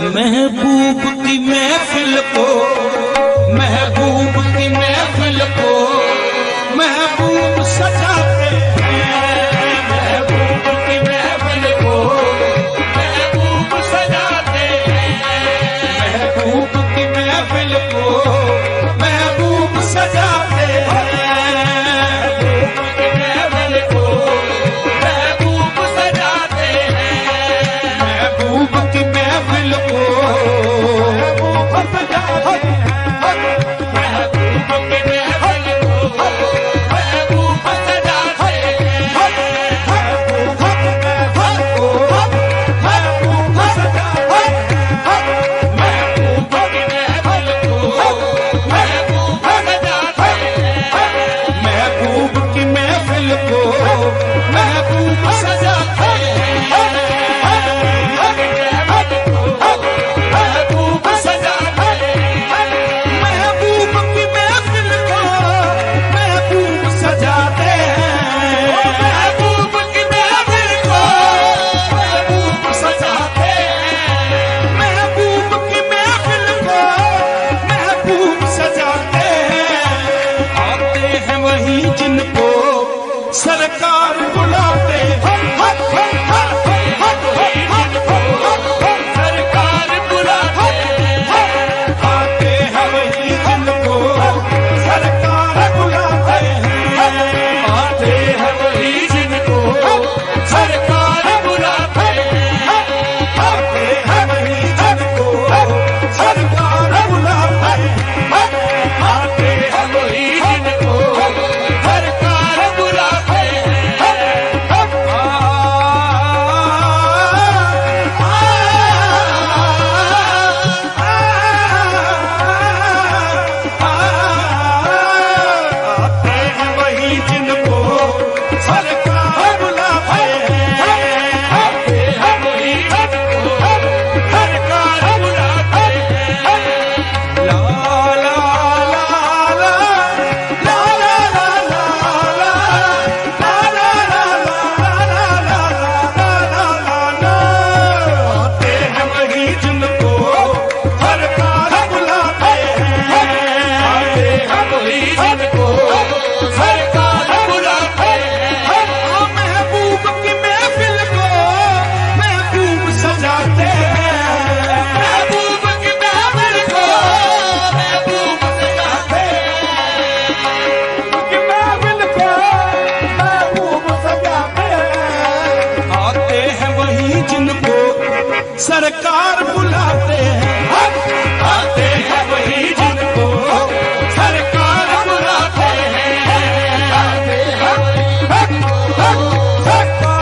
महबूब की महफिल को, महबूब की महफिल को महबूब सजाते हैं। महबूब की महफिल को महबूब सजाते हैं। महबूब की महफिल को महबूब सजाते हैं। महबूब की महफिल को महबूब सजाते हैं। महबूब की महफिल को सरकार बुलाते सरकार बुलाते आते हैं वही जिनको सरकार बुलाते हैं। आते हैं वही जिनको सरकार बुलाते हैं। आते हैं वही जिनको सरकार बुलाते हैं। आते हैं वही जिनको सरकार बुलाते सरकार बुलाते हैं। आते हैं वही जिनको सरकार बुलाते हैं। आते हैं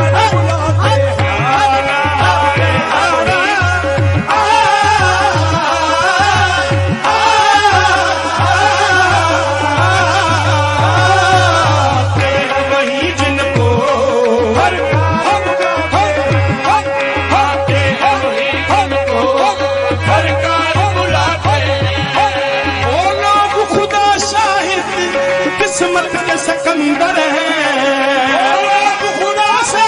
सरकार बुलाते हैं वही जिनको किस्मत के सिकंदर हैं। खुदा से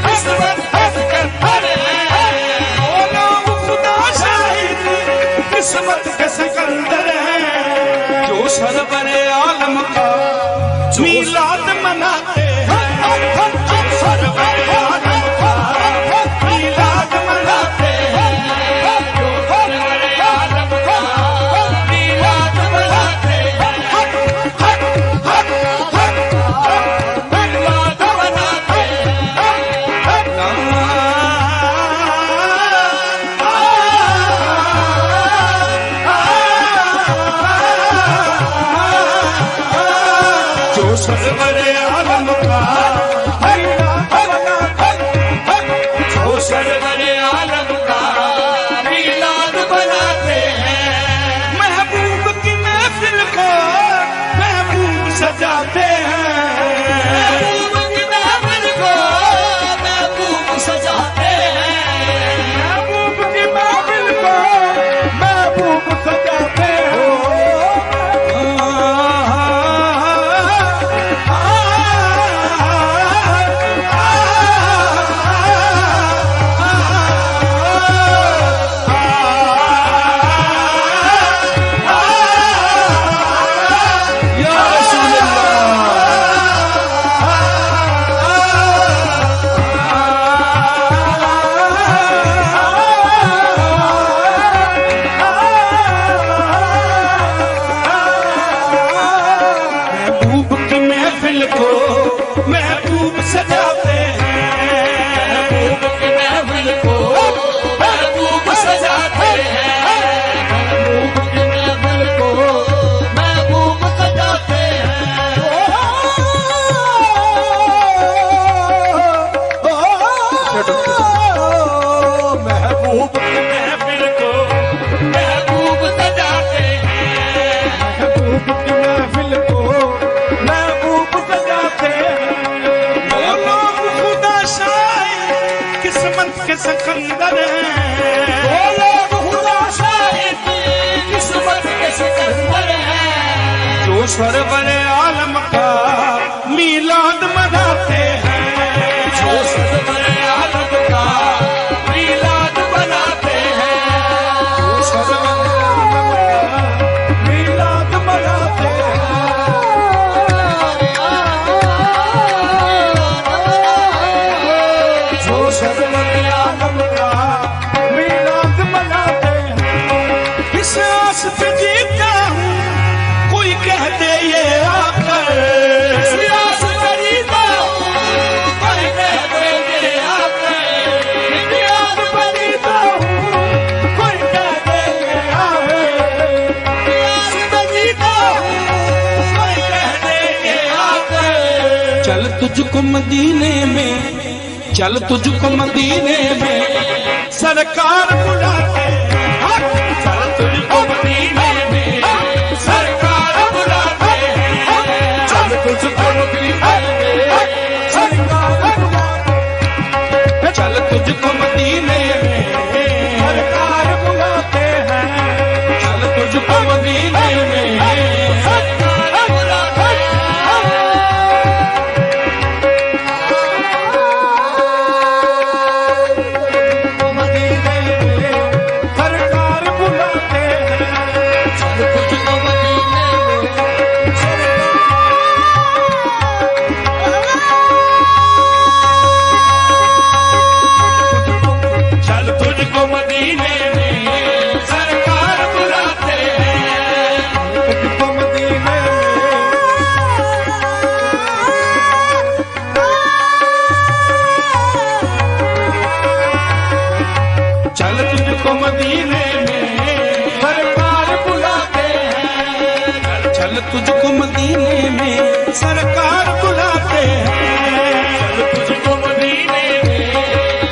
किस्मत के सिकंदर हैं। खुदा शाहिद किस्मत के सिकंदर हैं। जो सरवर आलम का मीलाद मनाते हैं। सरवर आलम का मीलाद मनाते हैं। जो सरवर आलम का मीलाद मनाते हैं। जो सरवर आलम का महफिल को महबूब सजाते हैं, महबूब की महफिल को महबूब सजाते हैं। वो लोग खुदा शाही किस्मत के सिकंदर हैं, वो लोग खुदा शाहिद किस्मत के सिकंदर हैं, जो सरवर आलम का मीलाद मनाते हैं, जो सरवर आलम का मीलाद बनाते हैं, जो सरवर आलम का मीलाद मनाते हैं, जो सरवर आलम का मीलाद मनाते हैं। इस आस पे जीता हूँ कोई कह दे ये आकर, सियास खरीदा हूँ, कोई कह दे ये आकर। सियास खरीदा हूँ, कोई कह दे ये आकर। सियास खरीदा हूँ, कोई कह दे ये आकर। चल तुझको मदीने में, चल तुझको मदीने में सरकार बुलाते हैं, चल तुझको मदीने में सरकार बुलाते हैं, चल तुझको मदीने में सरकार बुलाते हैं, चल तुझको मदीने में सरकार बुलाते हैं, चल तुझको मदीने में सरकार बुलाते हैं। मदीने में सरकार बुलाते हैं, चल तुझको मदीने में चल तुझको मदीने में सरकार बुलाते हैं, तुझको मदीने चल तुझको मदीने में सरकार बुलाते हैं, चल तुझको मदीने में सरकार बुलाते हैं, चल तुझको मदीने में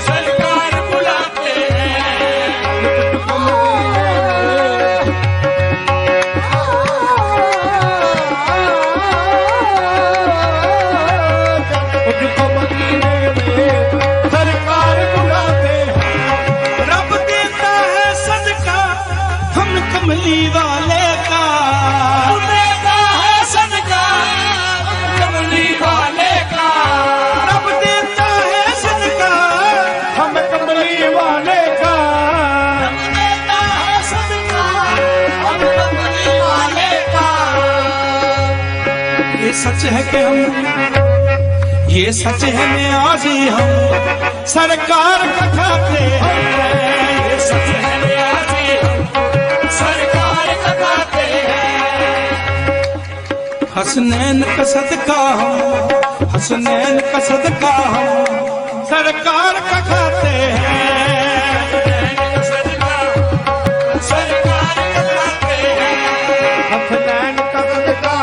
सरकार बुलाते हैं, तुझको मदीने में सरकार बुलाते हैं। रब देता है सदका हम कमली वाले का, देता है सदका कमली वाले का, रब देता है सदका हम कमली वाले का, देता है सदका हम कमली वाले का। ये सच है कि हम, ये सच है न्याजी हम सरकार का खाते हैं, ये सच है न्याजी हम सरकार का खाते हैं, हसनैन का सदका हम, हसनैन का सदका हम सरकार का खाते हैं, सदका सरकार का खाते हैं, हसनैन का सदका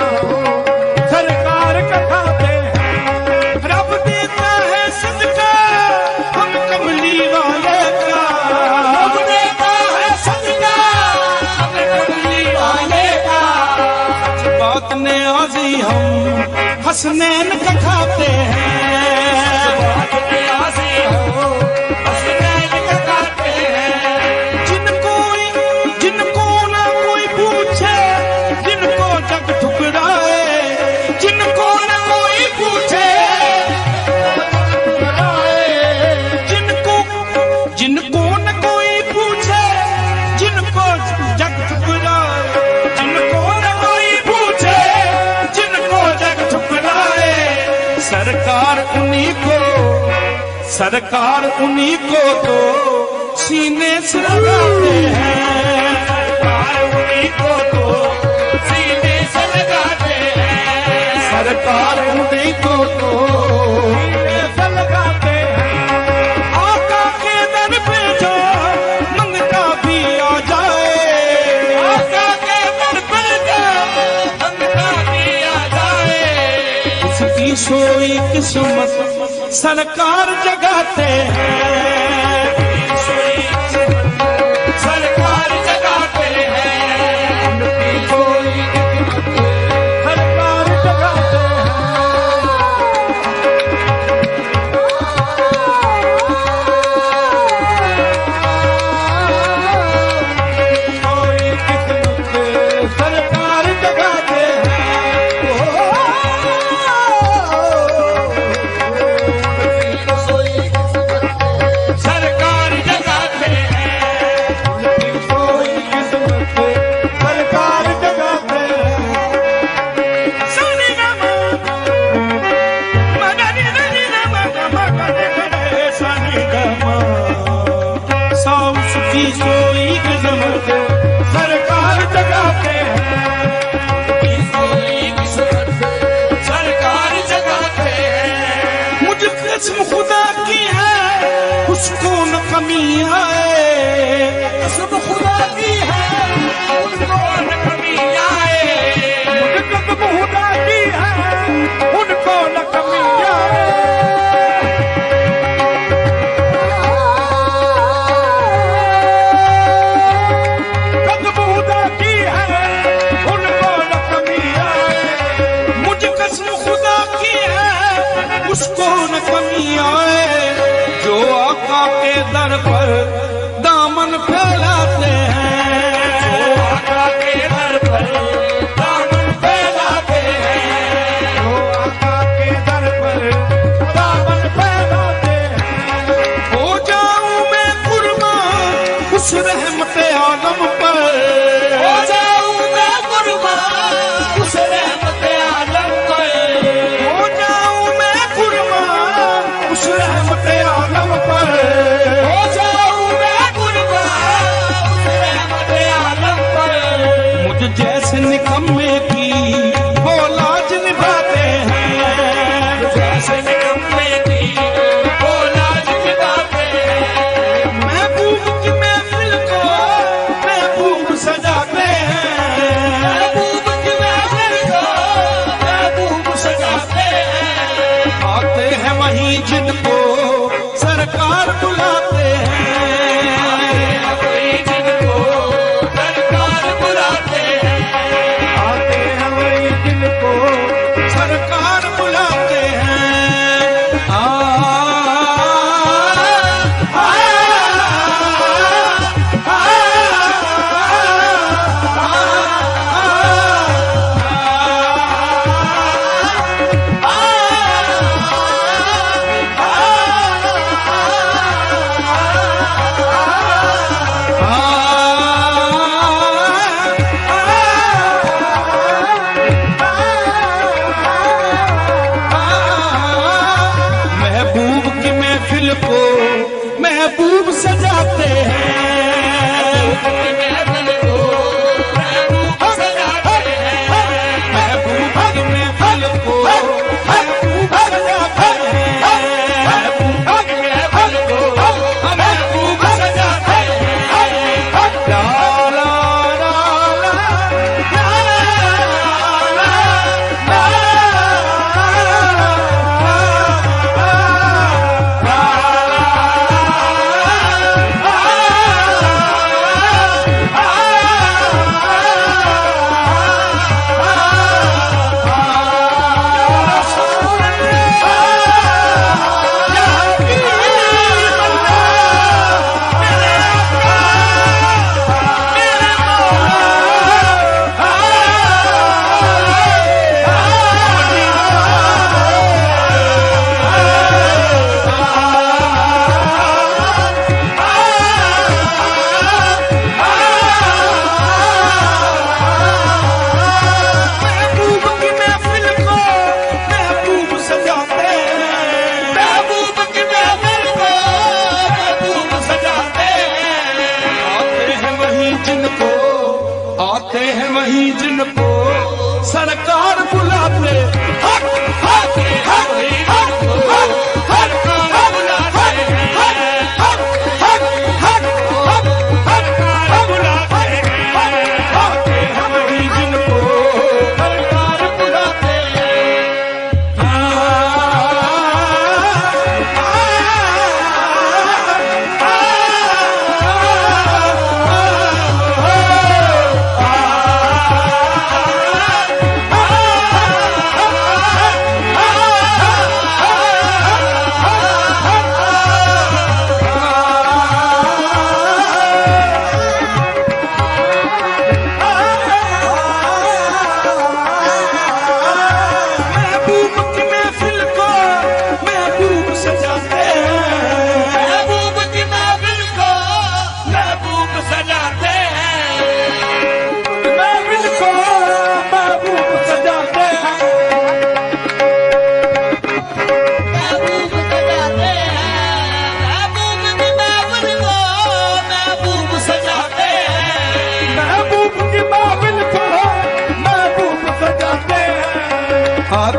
सरकार का खाते हैं, रब देता है सदका हम कमली वाले का, रब देता है सदका हम कमली वाले का। बात न्याजी हम हसनैन का खाते हैं, बात न्याजी हो हसनैन का खाते हैं, जिनको ना कोई पूछे, जिनको जग ठुकराए, जिनको ना कोई पूछे, जिनको न कोई पूछे, जिनको जग ठुकराए, जिनको न कोई पूछे, जिनको जग ठुकराए, सरकार उन्हीं को तो सीने से लगाते हैं, सरकार उन्हीं को तो सीने से लगाते हैं, सरकार उन्हीं को तो सीने से लगाते हैं। आका के दर पे जो मंगता भी आ जाए, आका के दर पे जो मंगता भी आ जाए, उसकी सोई किस्मत सरकार जगाते हैं, सोई उसकी सोई किस्मत सरकार जगाते हैं। की सोई किस्मत सरकार जगाते हैं। मुझे कसम खुदा की है उसको न कमी आए, कसम खुदा की है उनको न कमी आए। मुझे कसम खुदा की है उनको न कमी आए। कसम खुदा की है उनको न कमी आए। मुझे कसम खुदा की है उसको न कमी आए। जो आका के दर पर दामन फैलाते हैं, आका के दर पर दामन फैलाते हैं। जो आका के दर पर दामन फैलाते हैं। हो जाऊं मैं कुर्बान उस रहमत आलम पर, हो जाऊं मैं कुर्बान उस रहमत आलम पर। हो जाऊं मैं कुर्बान उस रहमत आलम पर। हो जाऊं मैं कुर्बान उस रहमत आलम पर। मुझ जैसे निकम्मे की वो लाज निभाते हैं, जैसे निकम्मे की वो लाज निभाते हैं। महबूब की महफिल को महबूब सजाते हैं। महबूब की महफिल को महबूब सजाते हैं। आते हैं वहीं जिनको सरकार बुलाते हैं। कोई जिनको सरकार बुलाते हैं। आते हैं वहीं जिनको सरकार बुलाते हैं। महबूब की महफिल को महबूब सजाते हैं। महफिल को महबूब सजाते हैं। महबूब की महफिल को महबूब सजाते हैं। महबूब की महफिल को महबूब सजाते हैं। ला ला ला महबूब की महफिल को महबूब सजाते हैं। महबूब की महफिल को महबूब सजाते हैं। आते हैं वहीं जिनको आते हैं वहीं जिनको सरकार बुलाते। हक हक हक हक सरकार बुलाते हैं। हक हक हक हक सरकार बुलाते हैं। आते हैं वहीं जिनको सरकार बुलाते हैं। आ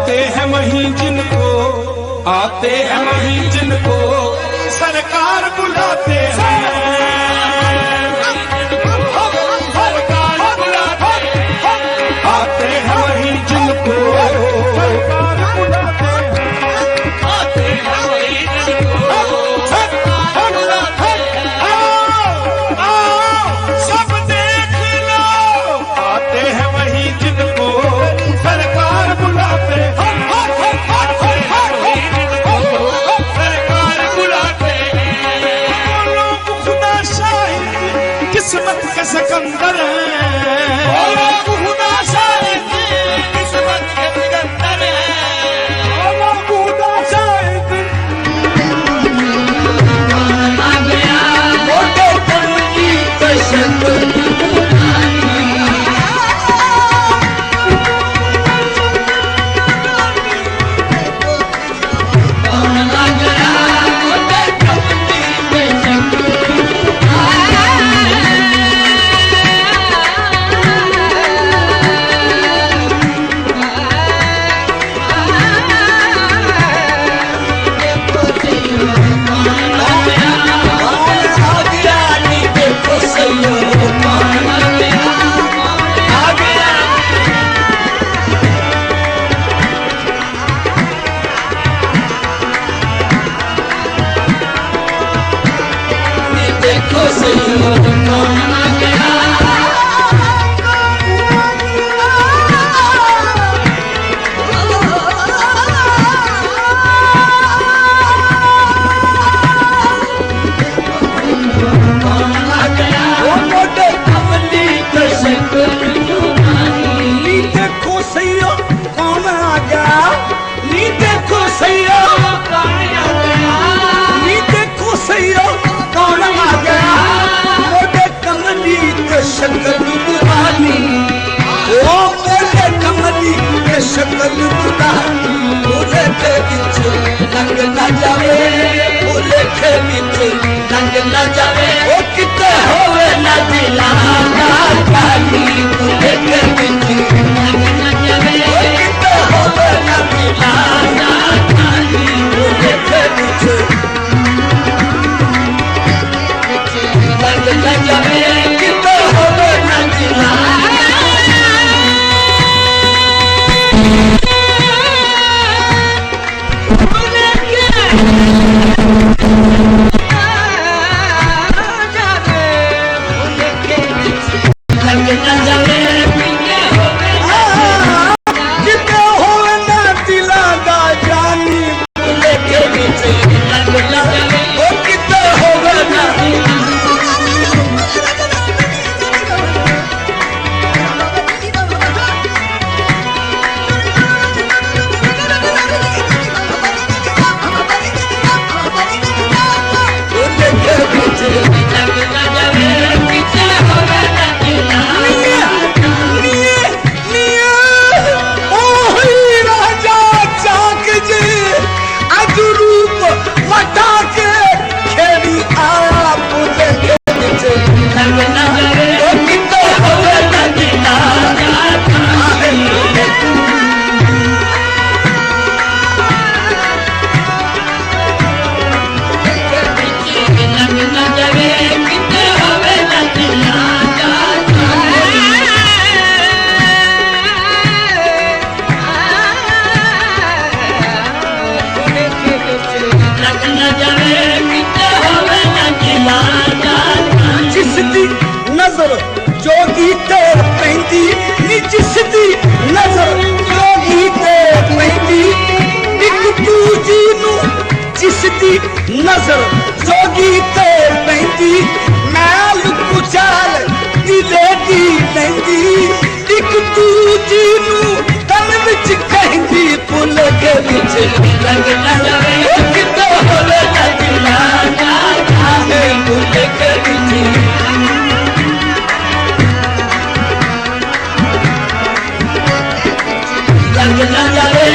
आते हैं वहीं जिनको, आते हैं वहीं जिनको सरकार बुलाते हैं। सरकार बुलाते हैं, आते हैं वहीं जिनको सरकार बुलाते हैं। आते हैं वहीं जिनको सरकार बुलाते हैं। आओ सब देख लो, आते हैं वहीं जिनको सरकार बुलाते हैं। किस्मत के सिकंदर खुदा शायद किस्मत के सिकंदर खुदा शायद आ गया मोटे तन की तशक्कुर नजर जोगी ते पैंदी मैं लुकू चाल दिले दी पैंदी एक दूजी नू तन विच कहंदी पुल के विच रंग न जावे कितो होले दिला ना पुल के विच रंग न जावे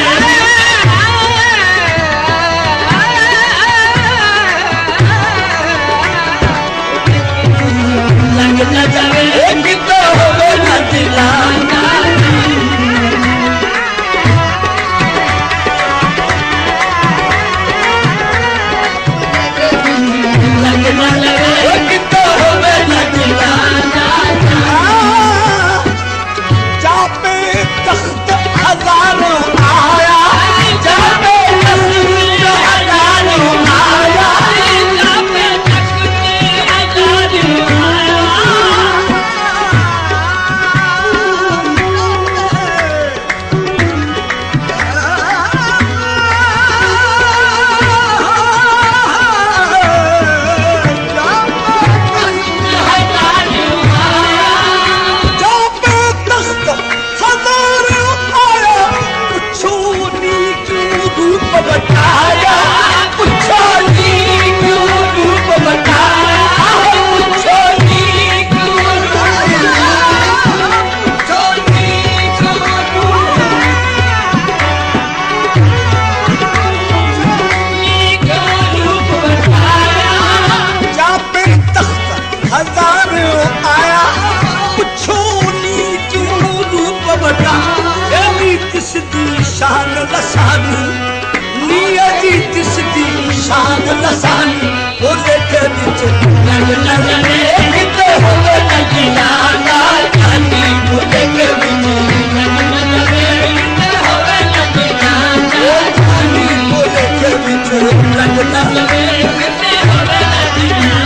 आया पुछो नी तू रूप वटा एली तिसदी शान लसानी नी अजी तिसदी शान लसानी बोले के विच नग नजरे किते होवे नगिया लाल जानी बोले के विच नग नजरे किते होवे नगिया लाल जानी बोले के विच नग नजरे किते होवे नगिया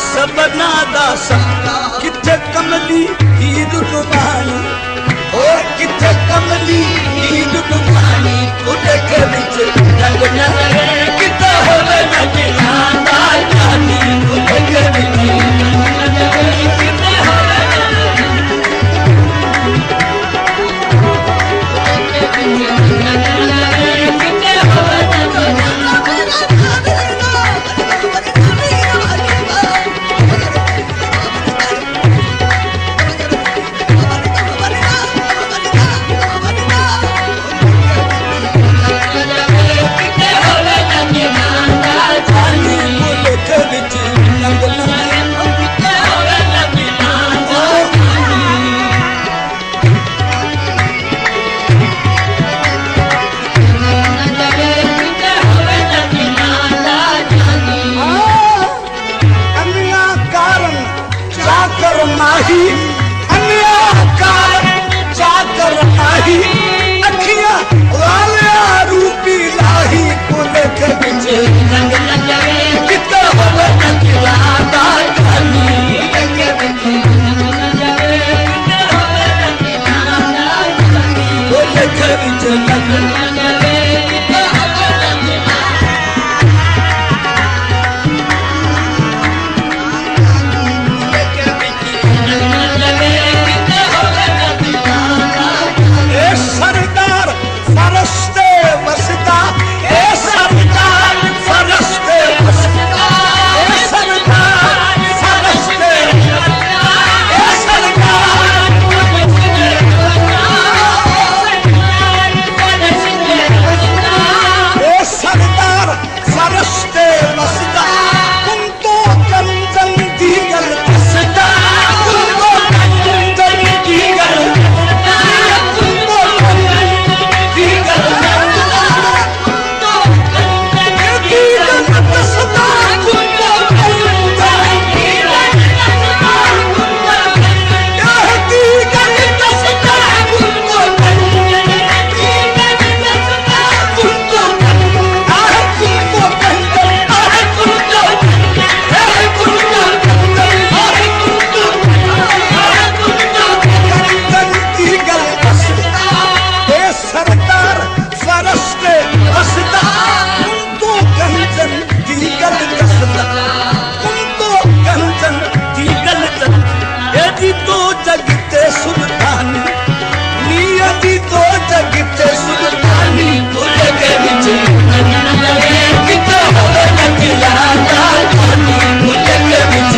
सबना दासा किथे कमली हीर रुबानी ओ किथे कमली हीर रुबानी उठे के विच रंग नजरे किथे होवे नगिया लाल जानी उठे के विच रंग नजरे किथे होवे नजरे किते सुल्तानी भुल के विच किते होवे न दिला दा जानी भुल के विच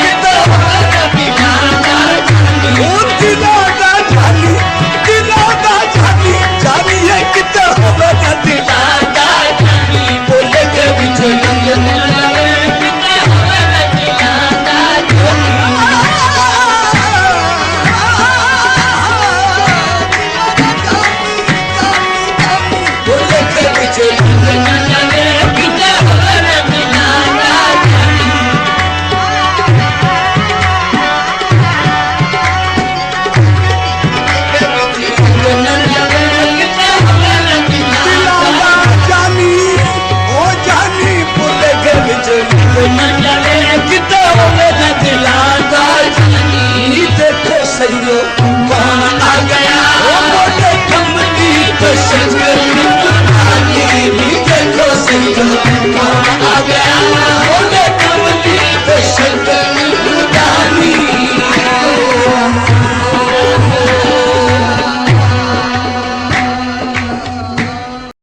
किते होवे न दिला दा जानी ओ दिला दा जानी जानी है किते होवे न दिला दा जानी भुल के विच किते होवे न दिला दा जानी देखो सही